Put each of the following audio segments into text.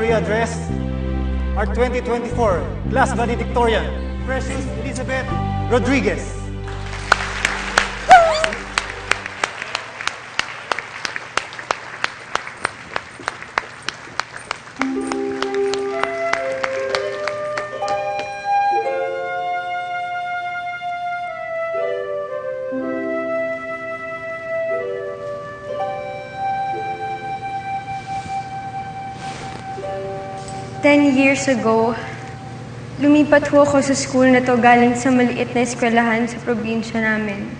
formally address our 2024 class valedictorian, Precious Elizabeth Rodriguez. 10 years ago, lumipat ho ako sa school na to galing sa maliit na eskwelahan sa probinsya namin.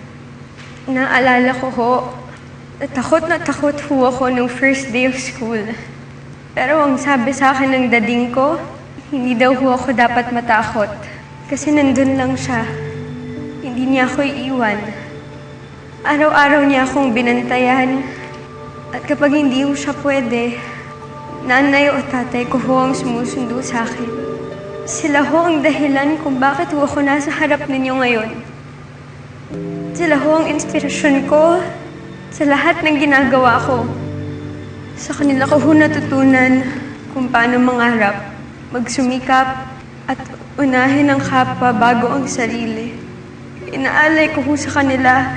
Naalala ko ho, na takot ho ako nung first day of school. Pero ang sabi sa akin ng dading ko, hindi daw ho ako dapat matakot. Kasi nandun lang siya. Hindi niya ako iiwan. Araw-araw niya akong binantayan. At kapag hindi ho siya pwede, nanay o tatay ko ho ang sumusundo sa akin. Sila ho ang dahilan kung bakit ho ako nasa harap ninyo ngayon. Sila ho ang inspirasyon ko sa lahat ng ginagawa ko. Sa kanila ko ho natutunan kung paano mangarap, magsumikap, at unahin ang kapwa bago ang sarili. Inaalay ko ho sa kanila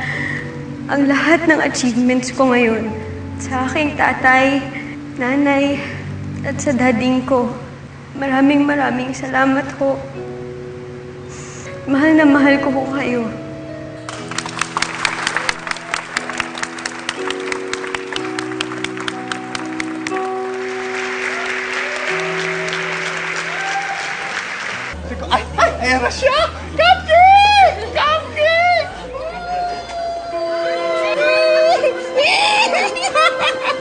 ang lahat ng achievements ko ngayon. Sa aking tatay, nanay, at sa dading ko. Maraming salamat ho. Mahal na mahal ko ho kayo. Ay! Ayan na siya! Cupcake! Cupcake!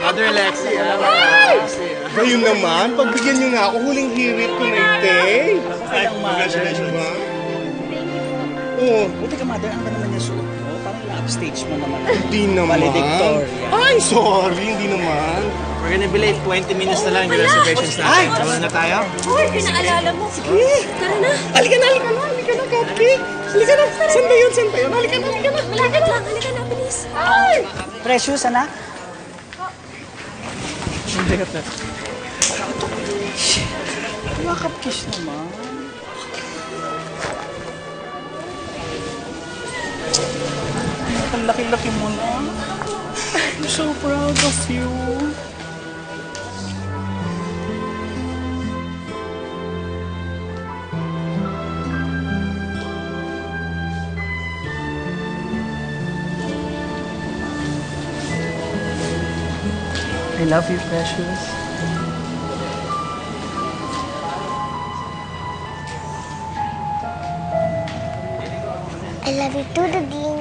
Mother Lexi, Ngayon naman, pagbigyan niyo nga ako, huling hirit ko na ite. Congratulations. Oo. Buti ka, Mother, ang ganda naman yung suot mo. Parang na-upstage mo naman. Hindi naman. Valedictorian. Ay, sorry, hindi naman. We're gonna be late 20 minutes na lang yung reservations natin. Sama na tayo? Uy, pinaalala mo. Sige. Tara na. Halika na, Cupcake. Halika na. Saan ba yun? Halika na. Malapit lang. Halika na, bilis. Precious, anak? Makapkiss naman. Ang laki-laki mo na. I'm so proud of you. I love you, Precious. I love you too, Daddy.